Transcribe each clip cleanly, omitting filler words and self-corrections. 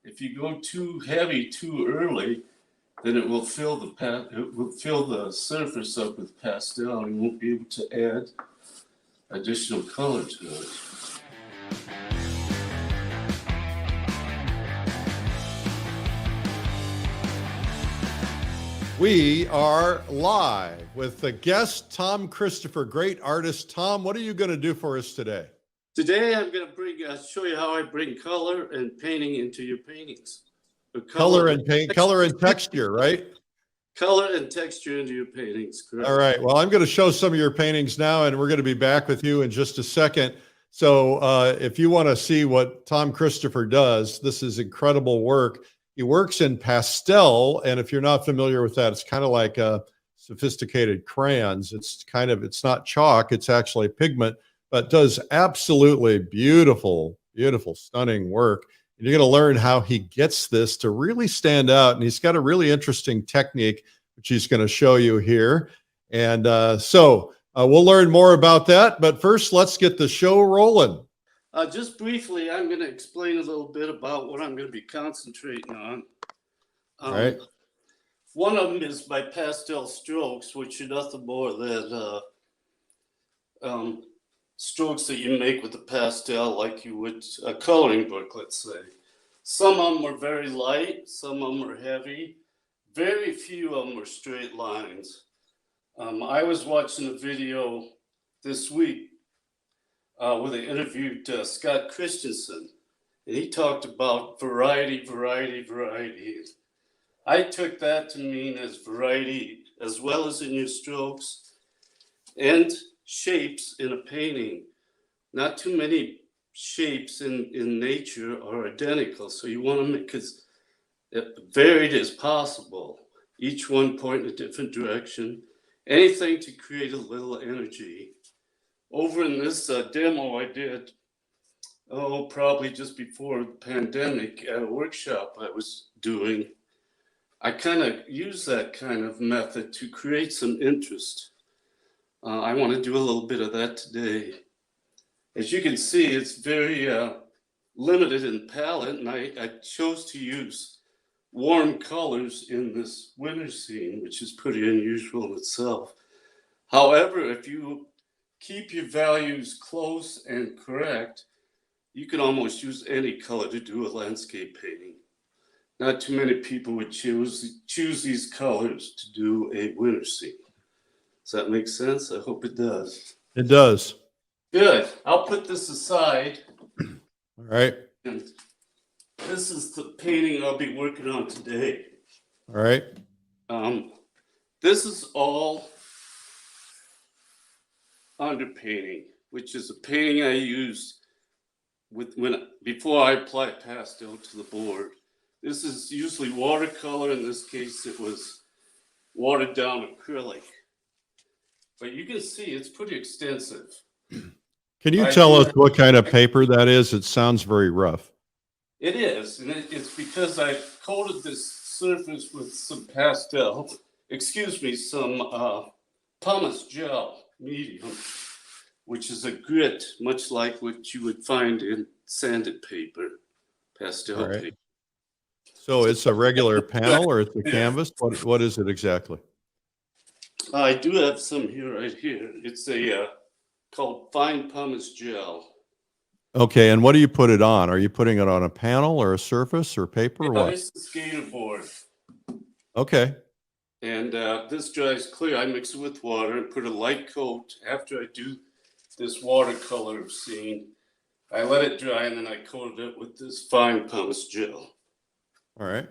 If you go too heavy too early, then it will fill the surface up with pastel, and you won't be able to add additional color to it. We are live with the guest, Tom Christopher, great artist. Tom, what are you going to do for us today? Today, I'm going to show you how I bring color and painting into your paintings. Color and texture, right? Color and texture into your paintings, correct. All right. Well, I'm going to show some of your paintings now, and we're going to be back with you in just a second. So if you want to see what Tom Christopher does, this is incredible work. He works in pastel, and if you're not familiar with that, it's kind of like sophisticated crayons. It's not chalk, it's actually pigment, but does absolutely beautiful, stunning work. And you're going to learn how he gets this to really stand out. And he's got a really interesting technique, which he's going to show you here. And so we'll learn more about that. But first, let's get the show rolling. Just briefly, I'm going to explain a little bit about what I'm going to be concentrating on. All right. One of them is my pastel strokes, which are nothing more than strokes that you make with the pastel like you would a coloring book, let's say. Some of them are very light, some of them are heavy. Very few of them are straight lines. I was watching a video this week where they interviewed Scott Christensen, and he talked about variety. I took that to mean as variety as well as in your strokes and shapes in a painting. Not too many shapes in nature are identical, so you want to make it varied as possible, each one pointing a different direction, anything to create a little energy. Over in this demo I did, probably just before the pandemic, at a workshop I was doing, I kind of use that kind of method to create some interest. I want to do a little bit of that today. As you can see, it's very limited in palette, and I chose to use warm colors in this winter scene, which is pretty unusual in itself. However, if you keep your values close and correct, you can almost use any color to do a landscape painting. Not too many people would choose these colors to do a winter scene. Does that make sense? I hope it does. It does. Good. I'll put this aside. All right. And this is the painting I'll be working on today. All right. This is all underpainting, which is a painting I use before I apply pastel to the board. This is usually watercolor. In this case, it was watered down acrylic. But you can see it's pretty extensive. Can you tell us what kind of paper that is? It sounds very rough. It is, and it's because I coated this surface with some pastel, some pumice gel medium, which is a grit, much like what you would find in sanded paper, pastel paper. So it's a regular panel or it's a canvas? What is it exactly? I do have some right here. It's called fine pumice gel. Okay, and what do you put it on? Are you putting it on a panel or a surface or paper or what? It's a skater board. Okay. And this dries clear. I mix it with water and put a light coat. After I do this watercolor scene, I let it dry and then I coated it with this fine pumice gel. All right.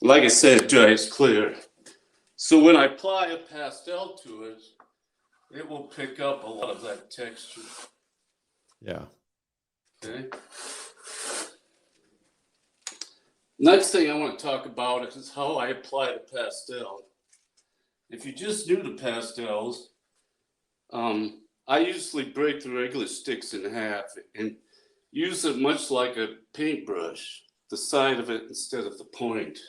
Like I said, it dries clear. So when I apply a pastel to it, it will pick up a lot of that texture. Yeah. Okay. Next thing I want to talk about is how I apply the pastel. If you just do the pastels, I usually break the regular sticks in half and use it much like a paintbrush, the side of it instead of the point.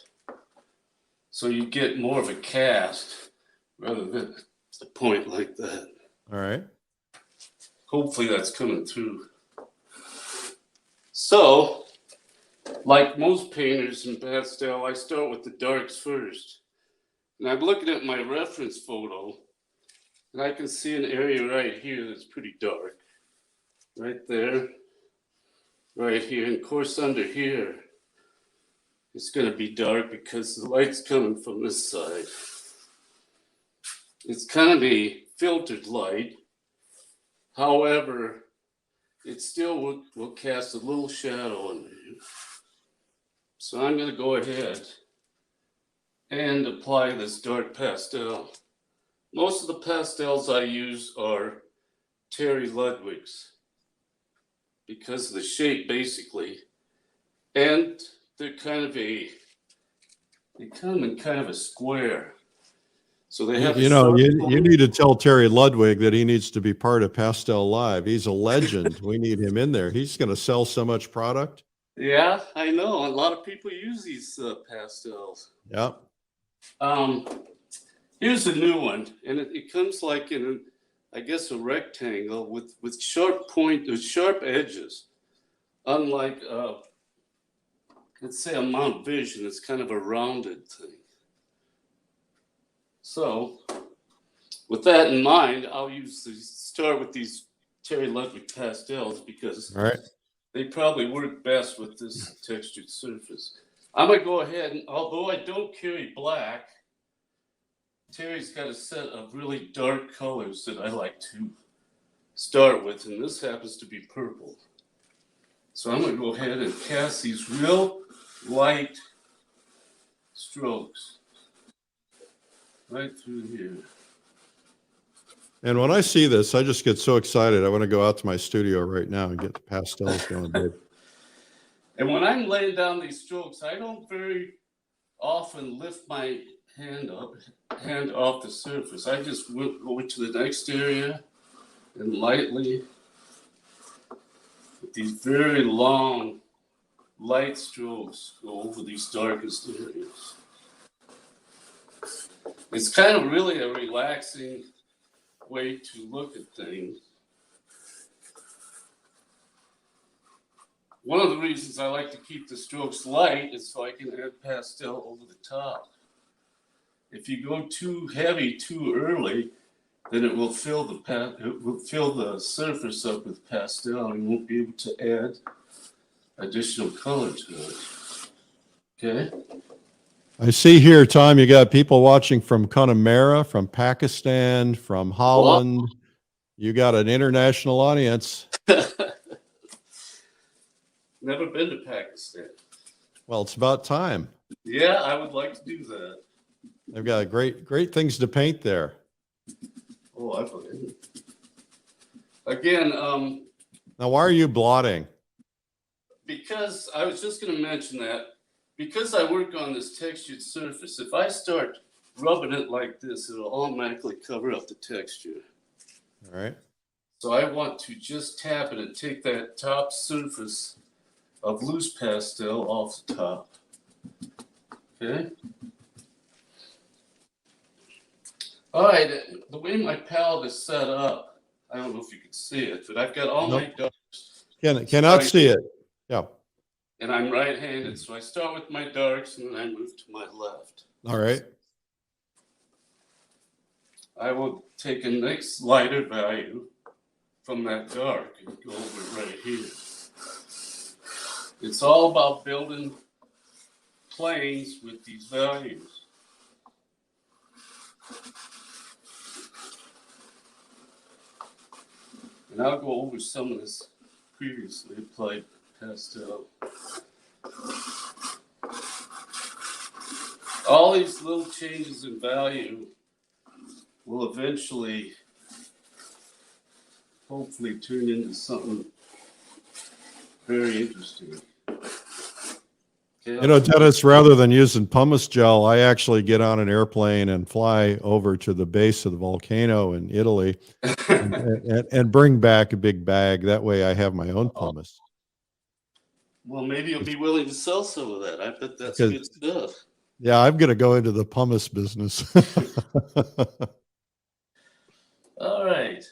So you get more of a cast rather than a point like that. All right. Hopefully that's coming through. So Like most painters in pastel, I start with the darks first. And I'm looking at my reference photo, and I can see an area right here that's pretty dark. Right there, right here, and of course under here, it's going to be dark because the light's coming from this side. It's kind of a filtered light. However, it still will cast a little shadow on you. So I'm going to go ahead and apply this dark pastel. Most of the pastels I use are Terry Ludwig's because of the shape basically. And they're they come in kind of a square. So they have you need to tell Terry Ludwig that he needs to be part of Pastel Live. He's a legend. We need him in there. He's going to sell so much product. Yeah, I know. A lot of people use these pastels. Yeah. Here's a new one, and it comes like in, I guess, a rectangle with sharp edges. Unlike, let's say, a Mount Vision, it's kind of a rounded thing. So, with that in mind, I'll start with these Terry Ludwig pastels because they probably work best with this textured surface. I'm going to go ahead and, although I don't carry black, Terry's got a set of really dark colors that I like to start with, and this happens to be purple. So I'm going to go ahead and cast these real light strokes right through here. And when I see this, I just get so excited. I want to go out to my studio right now and get the pastels going, babe. And when I'm laying down these strokes, I don't very often lift my hand off the surface. I just go to the next area and lightly, with these very long, light strokes, go over these darkest areas. It's kind of really a relaxing way to look at things. One of the reasons I like to keep the strokes light is so I can add pastel over the top. If you go too heavy too early, then it will fill the surface up with pastel, and you won't be able to add additional color to it. Okay. I see here, Tom, you got people watching from Connemara, from Pakistan, from Holland. Wow. You got an international audience. Never been to Pakistan. Well, it's about time. Yeah, I would like to do that. They've got great things to paint there. Oh, I believe. Again, now why are you blotting? Because I was just going to mention that because I work on this textured surface, if I start rubbing it like this, it'll automatically cover up the texture. All right. So I want to just tap it and take that top surface of loose pastel off the top. Okay. All right. The way my palette is set up, I don't know if you can see it, but I've got all my darks. Cannot see it. Yeah. And I'm right-handed, so I start with my darks and then I move to my left. All right. I will take a next lighter value from that dark and go over it right here. It's all about building planes with these values. And I'll go over some of this previously applied pastel. All these little changes in value will eventually, hopefully, turn into something very interesting. Okay. You know, Dennis, rather than using pumice gel, I actually get on an airplane and fly over to the base of the volcano in Italy and bring back a big bag. That way I have my own pumice. Well, maybe you'll be willing to sell some of that. I bet that's good stuff. Yeah, I'm going to go into the pumice business. All right.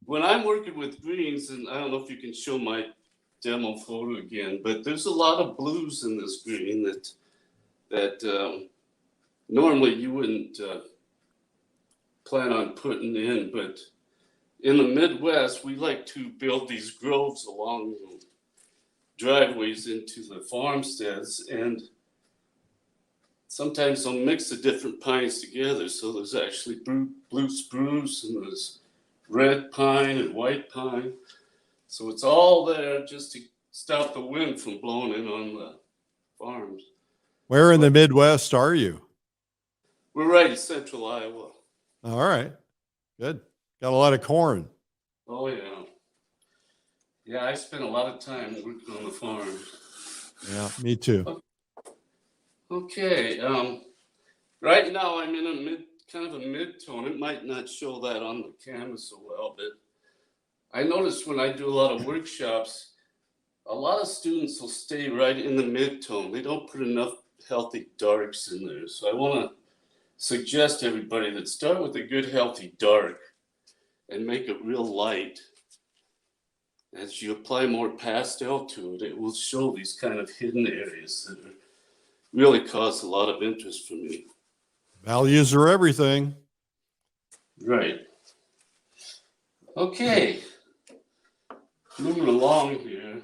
When I'm working with greens, and I don't know if you can show my demo photo again, but there's a lot of blues in this green that normally you wouldn't plan on putting in, but in the Midwest, we like to build these groves along the driveways into the farmsteads, and sometimes they'll mix the different pines together. So there's actually blue spruce and there's red pine and white pine. So it's all there just to stop the wind from blowing in on the farms. Where in the Midwest are you? We're right in central Iowa. All right. Good. Got a lot of corn. Oh, yeah. Yeah, I spent a lot of time working on the farm. Yeah, me too. Okay. Right now I'm in a kind of a mid-tone. It might not show that on the canvas so well, but I notice when I do a lot of workshops, a lot of students will stay right in the mid-tone. They don't put enough healthy darks in there. So I want to suggest to everybody that start with a good healthy dark and make it real light. As you apply more pastel to it, it will show these kind of hidden areas that really cause a lot of interest for me. Values are everything. Right. Okay. Moving along here.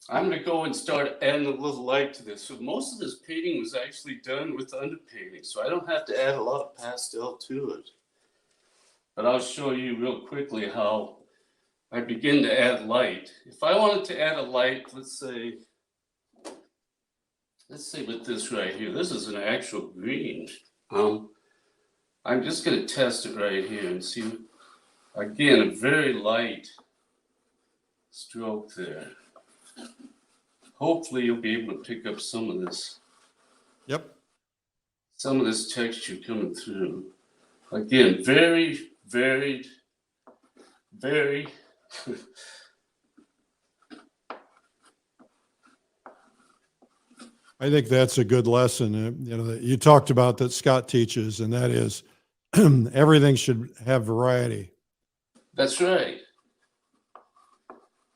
I'm going to go and start adding a little light to this. So most of this painting was actually done with underpainting, so I don't have to add a lot of pastel to it. But I'll show you real quickly how I begin to add light. If I wanted to add a light, let's say with this right here, this is an actual green. I'm just going to test it right here and see, again, a very light stroke there. Hopefully you'll be able to pick up some of this. Yep. Some of this texture coming through. Again, very, very, very I think that's a good lesson, that you talked about that Scott teaches, and that is everything should have variety. That's right.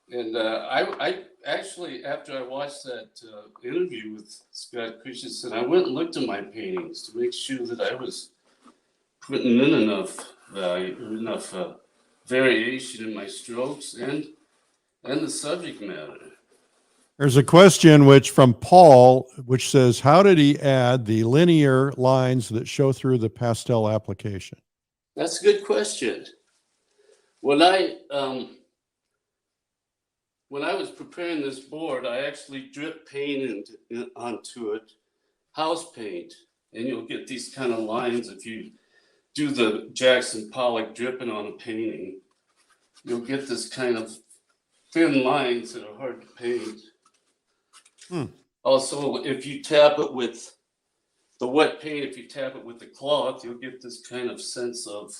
And I actually, after I watched that interview with Scott Christensen, I went and looked at my paintings to make sure that I was putting in enough variation in my strokes and the subject matter. There's a question from Paul, which says, how did he add the linear lines that show through the pastel application? That's a good question. When I was preparing this board, I actually drip paint onto it, house paint, and you'll get these kind of lines if you do the Jackson Pollock dripping on a painting. You'll get this kind of thin lines that are hard to paint. Also, if you tap it with the wet paint, if you tap it with the cloth, you'll get this kind of sense of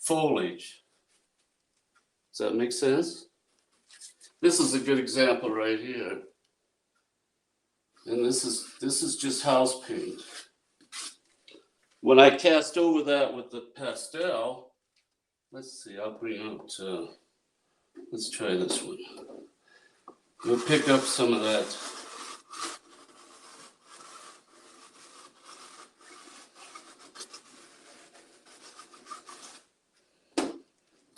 foliage. Does that make sense? This is a good example right here. And this is just house paint. When I cast over that with the pastel, let's see, I'll bring out, let's try this one. You'll pick up some of that.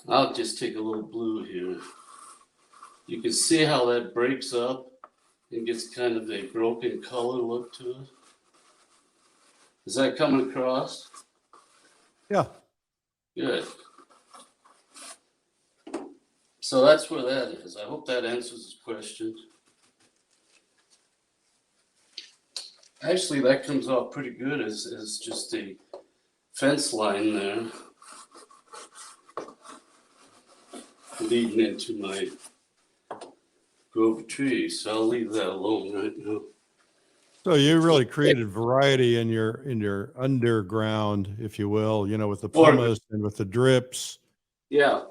I'll just take a little blue here. You can see how that breaks up and gets kind of a broken color look to it. Is that coming across? Yeah. Good. So that's where that is. I hope that answers his question. Actually, that comes off pretty good as just a fence line there leading into my grove of trees. So I'll leave that alone right now. So you really created variety in your underground, if you will, with the pumice and with the drips. Yeah,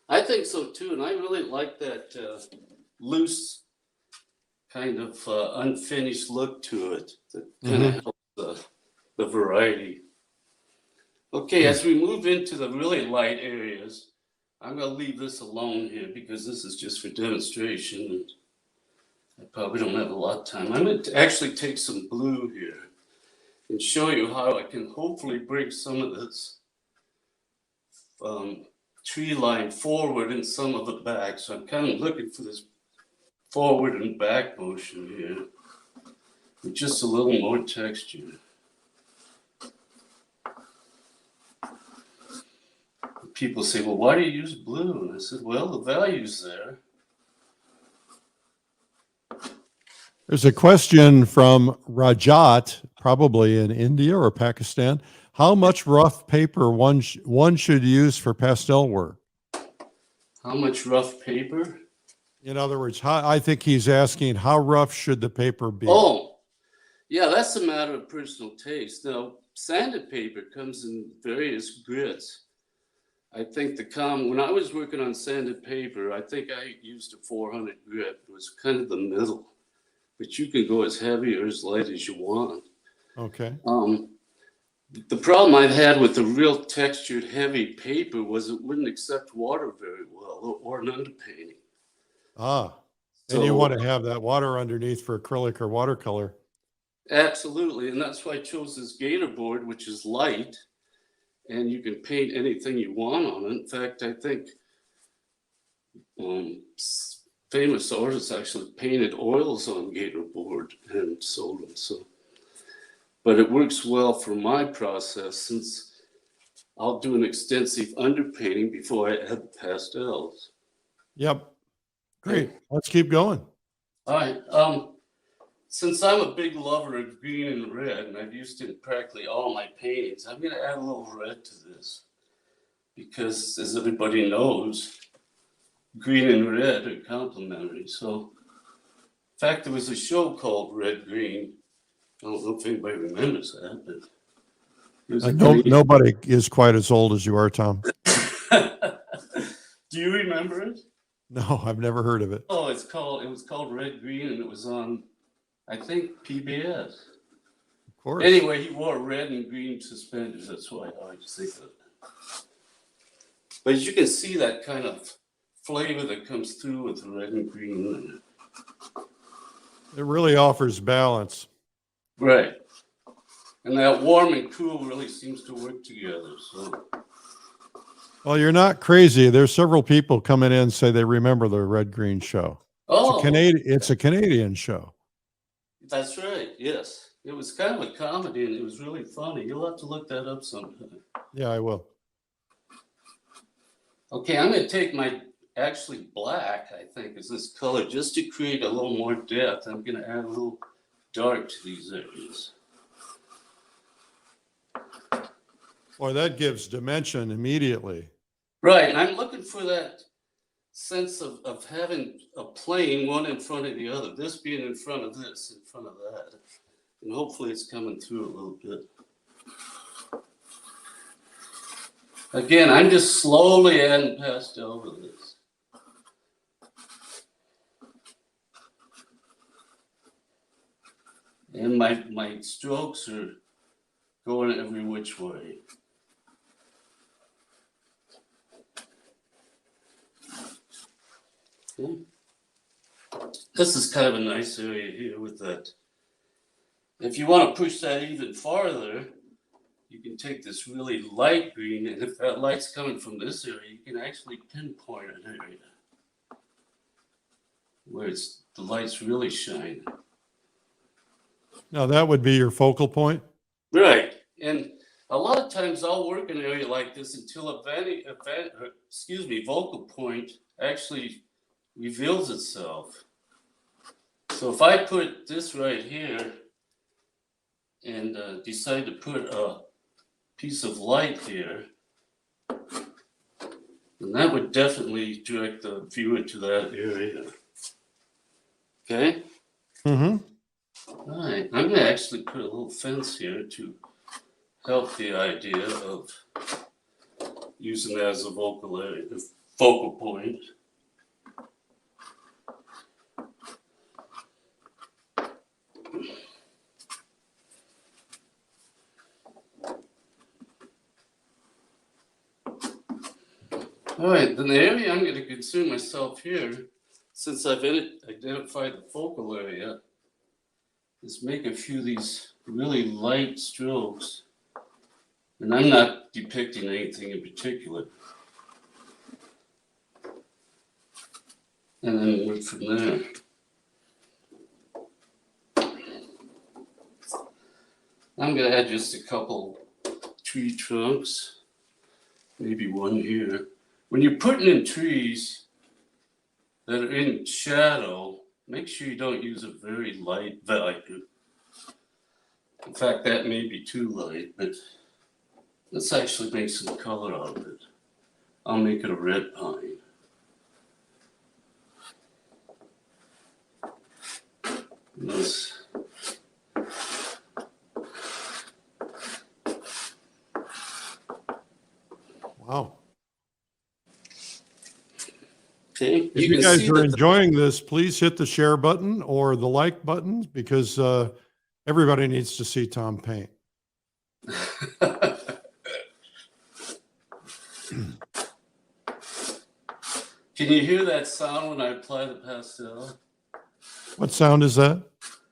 I think so too. And I really like that loose kind of unfinished look to it. That kind of helps the variety. Okay, as we move into the really light areas, I'm gonna leave this alone here because this is just for demonstration. And I probably don't have a lot of time. I'm gonna actually take some blue here and show you how I can hopefully bring some of this tree line forward and some of it back. So I'm kind of looking for this forward and back motion here with just a little more texture. People say, well, why do you use blue? And I said, well, the value's there. There's a question from Rajat, probably in India or Pakistan. How much rough paper one should use for pastel work? How much rough paper? In other words, I think he's asking, how rough should the paper be? Oh, yeah, that's a matter of personal taste. Now, sanded paper comes in various grits. I think when I was working on sanded paper, I think I used a 400 grit. It was kind of the middle, but you can go as heavy or as light as you want. Okay. The problem I've had with the real textured heavy paper was it wouldn't accept water very well or an underpainting. And you want to have that water underneath for acrylic or watercolor. Absolutely, and that's why I chose this Gator board, which is light, and you can paint anything you want on it. In fact, I think famous artists actually painted oils on Gator board and sold them. So, but it works well for my process since I'll do an extensive underpainting before I add the pastels. Yep. Great. Let's keep going. All right. Since I'm a big lover of green and red, and I've used it in practically all my paintings, I'm going to add a little red to this. Because, as everybody knows, green and red are complementary. So, in fact, there was a show called Red Green. I don't know if anybody remembers that, but it was nobody is quite as old as you are, Tom. Do you remember it? No, I've never heard of it. Oh, it was called Red Green, and it was on, I think, PBS. Of course. Anyway, he wore red and green suspenders. That's why I always think of it. But as you can see, that kind of flavor that comes through with the red and green. It really offers balance. Right. And that warm and cool really seems to work together. So. Well, you're not crazy. There's several people coming in say they remember the Red Green show. Oh, it's a Canadian show. That's right. Yes, it was kind of a comedy, and it was really funny. You'll have to look that up sometime. Yeah, I will. Okay, I'm going to take actually black, I think, is this color, just to create a little more depth. I'm going to add a little dark to these areas. Boy, that gives dimension immediately. Right, and I'm looking for that sense of having a plane, one in front of the other, this being in front of this, in front of that. And hopefully it's coming through a little bit. Again, I'm just slowly adding pastel to this. And my strokes are going every which way. Okay. This is kind of a nice area here with that. If you want to push that even farther, you can take this really light green, and if that light's coming from this area, you can actually pinpoint an area where the light's really shining. Now that would be your focal point? Right. And a lot of times I'll work an area like this until a focal point actually reveals itself. So if I put this right here and decide to put a piece of light here, then that would definitely direct the viewer to that area. Okay? Mm-hmm. All right, I'm going to actually put a little fence here to help the idea of using that as a focal point. All All right, then the area I'm going to concern myself here, since I've identified the focal area, is make a few of these really light strokes. And I'm not depicting anything in particular. And then work from there. I'm going to add just a couple tree trunks, maybe one here. When you're putting in trees that are in shadow, make sure you don't use a very light value. In fact, that may be too light, but let's actually make some color out of it. I'll make it a red pine. This. Wow. Okay. If you guys are enjoying this, please hit the share button or the like button because everybody needs to see Tom paint. Can you hear that sound when I apply the pastel? What sound is that?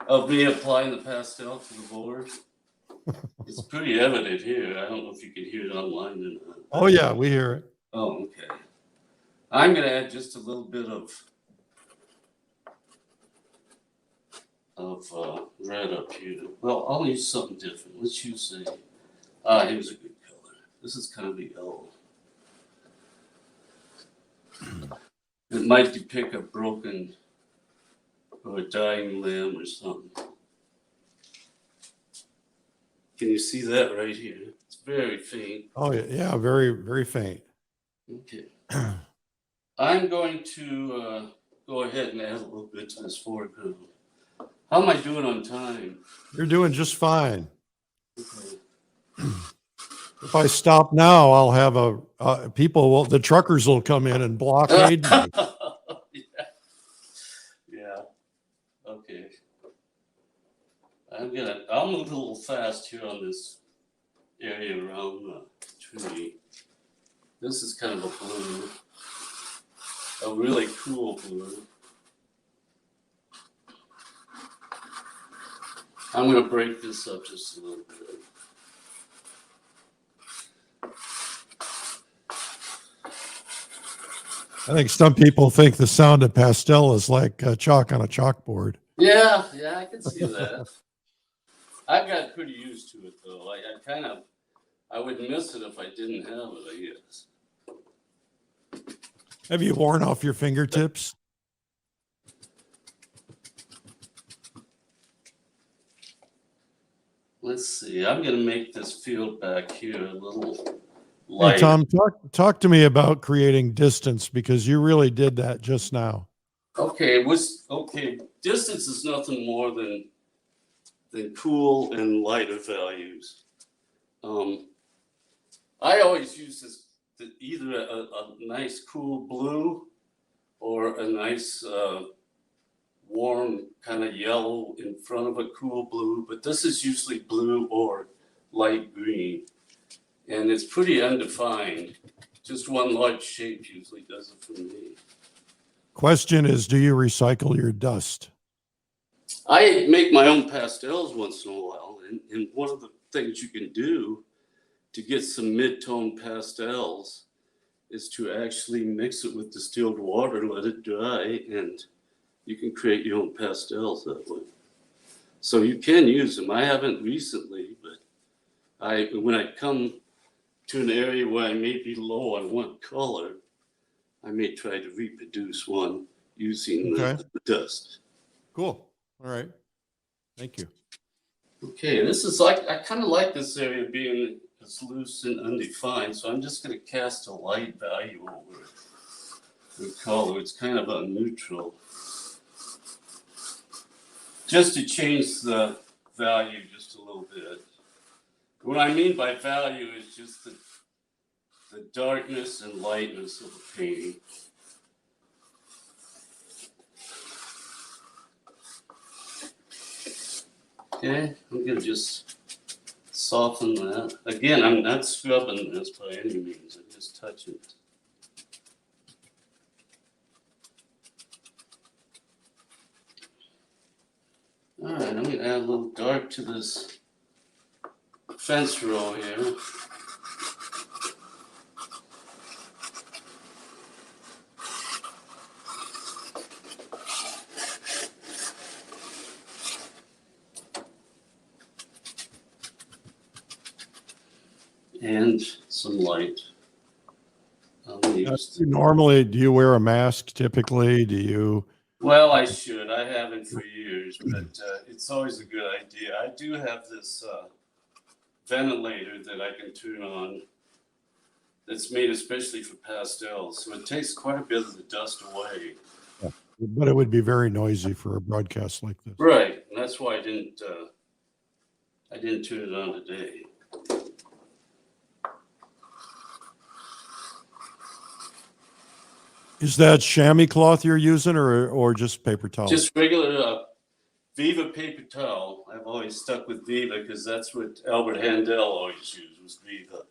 Of me applying the pastel to the board. It's pretty evident here. I don't know if you can hear it online or not. Oh yeah, we hear it. Oh, okay. I'm going to add just a little bit of red up here. Well, I'll use something different. Let's use here's a good color. This is kind of the yellow. It might depict a broken or a dying limb or something. Can you see that right here? It's very faint. Oh yeah, very, very faint. Okay. I'm going to go ahead and add a little bit to this foreground. How am I doing on time? You're doing just fine. Okay. If I stop now, I'll have the truckers will come in and blockade me. Yeah. Okay. I'll move a little fast here on this area around the tree. This is kind of a blue, a really cool blue. I'm going to break this up just a little bit. I think some people think the sound of pastel is like chalk on a chalkboard. Yeah, I can see that. I've got pretty used to it though. I would miss it if I didn't have it, I guess. Have you worn off your fingertips? Let's see. I'm going to make this field back here a little lighter. Hey, Tom, talk to me about creating distance because you really did that just now. Okay, distance is nothing more than cool and lighter values. I always use either a nice cool blue or a nice warm kind of yellow in front of a cool blue, but this is usually blue or light green. And it's pretty undefined. Just one large shape usually does it for me. Question is, do you recycle your dust? I make my own pastels once in a while, and one of the things you can do to get some mid-tone pastels is to actually mix it with distilled water, let it dry, and you can create your own pastels that way. So you can use them. I haven't recently, but when I come to an area where I may be low on one color, I may try to reproduce one using the dust. Cool. All right. Thank you. Okay, this is I kind of like this area being as loose and undefined, so I'm just going to cast a light value over the color. It's kind of a neutral. Just to change the value just a little bit. What I mean by value is just the darkness and lightness of the painting. Okay, I'm going to just soften that. Again, I'm not scrubbing this by any means. I'm just touching it. I'm gonna add a little dark to this fence row here. And some light. Normally, do you wear a mask typically? Do you? Well, I should. I haven't for years, but it's always a good idea. I do have this ventilator that I can turn on that's made especially for pastels, so it takes quite a bit of the dust away. But it would be very noisy for a broadcast like this. Right, and that's why I didn't turn it on today. Is that chamois cloth you're using, or just paper towel? Just regular Viva paper towel. I've always stuck with Viva because that's what Albert Handel always used, was Viva.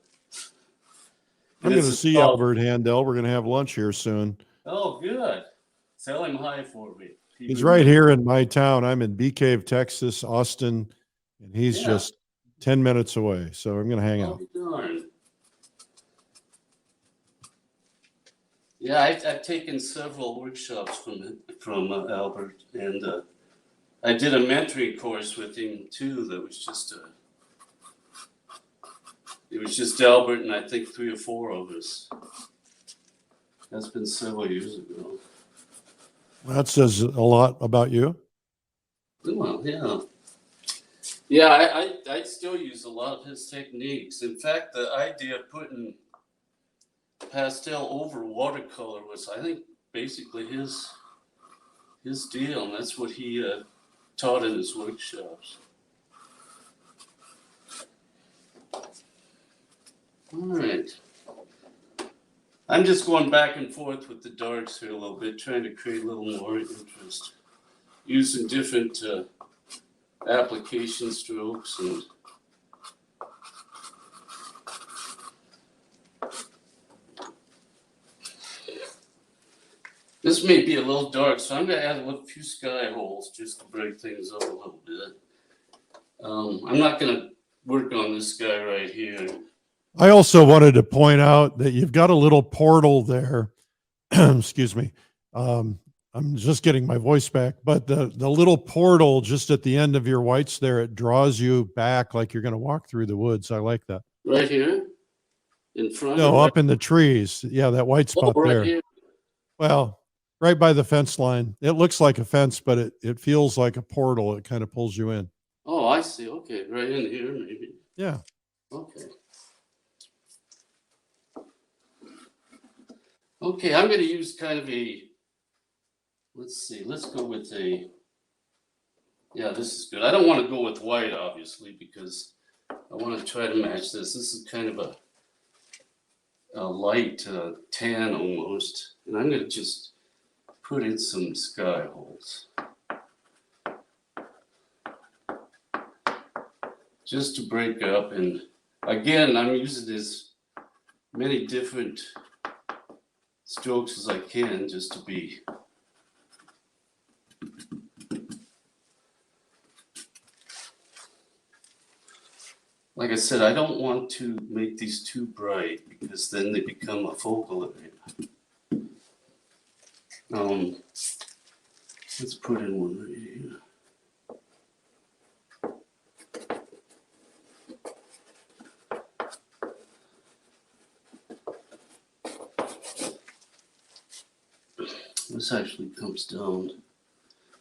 I'm going to see Albert Handel. We're going to have lunch here soon. Oh, good. Tell him hi for me. He's right here in my town. I'm in Bee Cave, Texas, Austin, and he's just 10 minutes away. So I'm going to hang out. Darn. Yeah, I've taken several workshops from Albert, and I did a mentoring course with him too. That was just it was just Albert and I think 3 or 4 of us. That's been several years ago. That says a lot about you. Well, yeah. Yeah, I still use a lot of his techniques. In fact, the idea of putting pastel over watercolor was, I think, basically his deal, and that's what he taught in his workshops. All right. I'm just going back and forth with the darks here a little bit, trying to create a little more interest, using different application strokes and this may be a little dark, so I'm going to add a few sky holes just to break things up a little bit. I'm not going to work on this guy right here. I also wanted to point out that you've got a little portal there. Excuse me. I'm just getting my voice back, but the little portal just at the end of your whites there, it draws you back like you're going to walk through the woods. I like that. Right here? In front? No, up in the trees. Yeah, that white spot there. Here. Well, right by the fence line. It looks like a fence, but it feels like a portal. It kind of pulls you in. Oh, I see. Okay, right in here maybe. Yeah. Okay. Okay, I'm going to use kind of a, let's see, let's go with a, yeah, this is good. I don't want to go with white, obviously, because I want to try to match this. This is kind of a light tan almost. And I'm going to just put in some sky holes. Just to break up. And again, I'm using as many different strokes as I can just to be like I said, I don't want to make these too bright because then they become a focal area. Let's put in one right here. This actually comes down.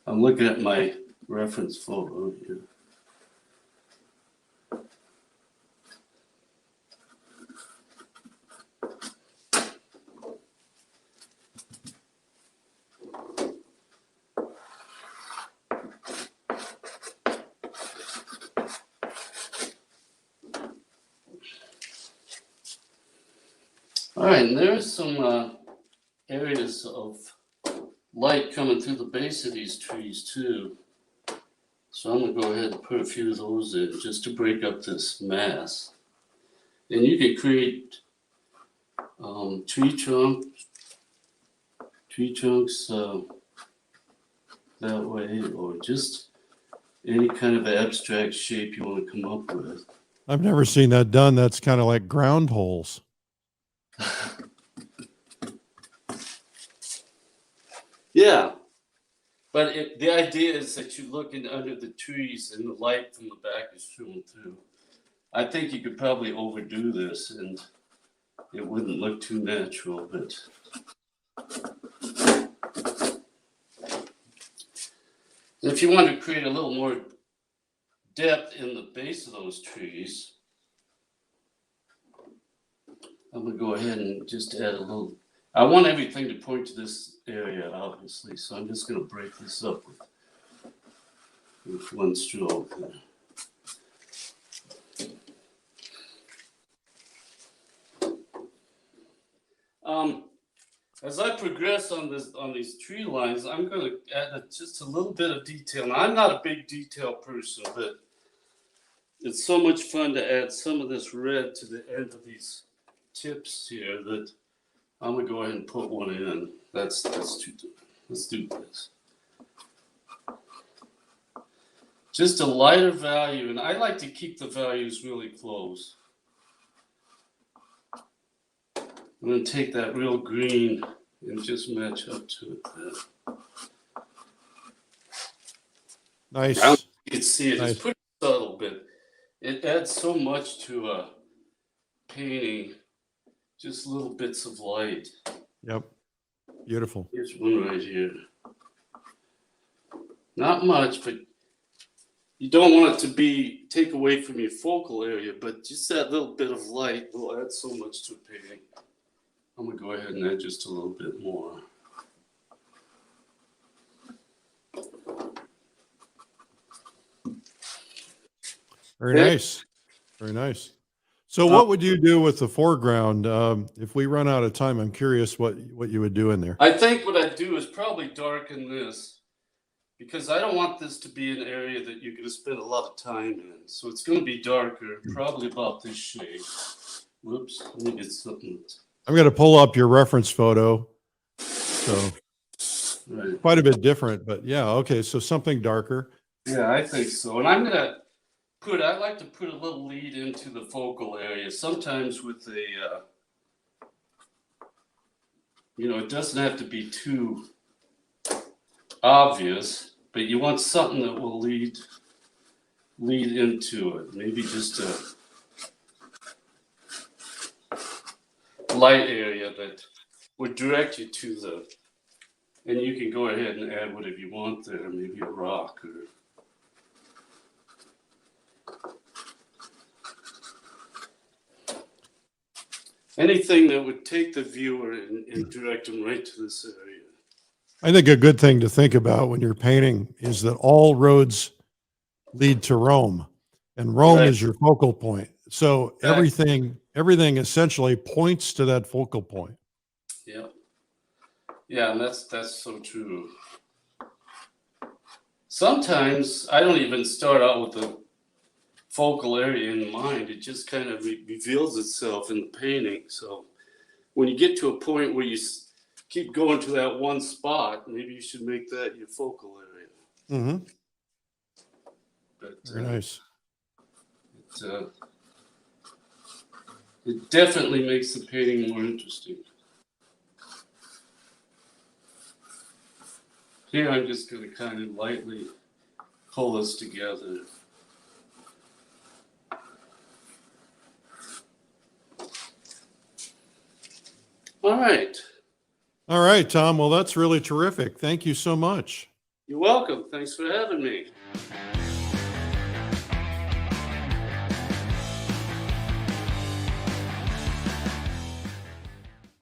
I'm looking at my reference photo here. All right, and there's some areas of light coming through the base of these trees too. So I'm gonna go ahead and put a few of those in just to break up this mass. And you can create tree trunks that way, or just any kind of abstract shape you want to come up with. I've never seen that done. That's kind of like ground holes. Yeah, but the idea is that you look in under the trees and the light from the back is showing through. I think you could probably overdo this and it wouldn't look too natural, but if you want to create a little more depth in the base of those trees, I'm going to go ahead and just add a little. I want everything to point to this area, obviously, so I'm just going to break this up with one stroke. As I progress on these tree lines, I'm going to add just a little bit of detail. Now, I'm not a big detail person, but it's so much fun to add some of this red to the end of these tips here that I'm going to go ahead and put one in. Let's do this. Just a lighter value, and I like to keep the values really close. I'm going to take that real green and just match up to it there. Nice. I don't think you can see it. Nice. It's pretty subtle, but it adds so much to a painting. Just little bits of light. Yep. Beautiful. Here's one right here. Not much, but you don't want it to take away from your focal area, but just that little bit of light will add so much to a painting. I'm going to go ahead and add just a little bit more. Very nice. Very nice. So what would you do with the foreground? If we run out of time, I'm curious what you would do in there. I think what I'd do is probably darken this because I don't want this to be an area that you're going to spend a lot of time in. So it's going to be darker, probably about this shade. Whoops, let me get something. I'm going to pull up your reference photo. So Right. quite a bit different, but yeah. Okay. So something darker. Yeah, I think so. And I'm going to I like to put a little lead into the focal area. Sometimes with it doesn't have to be too obvious, but you want something that will lead into it. Maybe just a light area that would direct you to and you can go ahead and add whatever you want there, maybe a rock or anything that would take the viewer and direct them right to this area. I think a good thing to think about when you're painting is that all roads lead to Rome, and Rome is your focal point. So everything essentially points to that focal point. Yeah. Yeah, and that's so true. Sometimes I don't even start out with the focal area in mind. It just kind of reveals itself in the painting. So when you get to a point where you keep going to that one spot, maybe you should make that your focal area. Mm-hmm. But, very nice. It definitely makes the painting more interesting. Here I'm just going to kind of lightly pull this together. All right. All right, Tom. Well, that's really terrific. Thank you so much. You're welcome. Thanks for having me.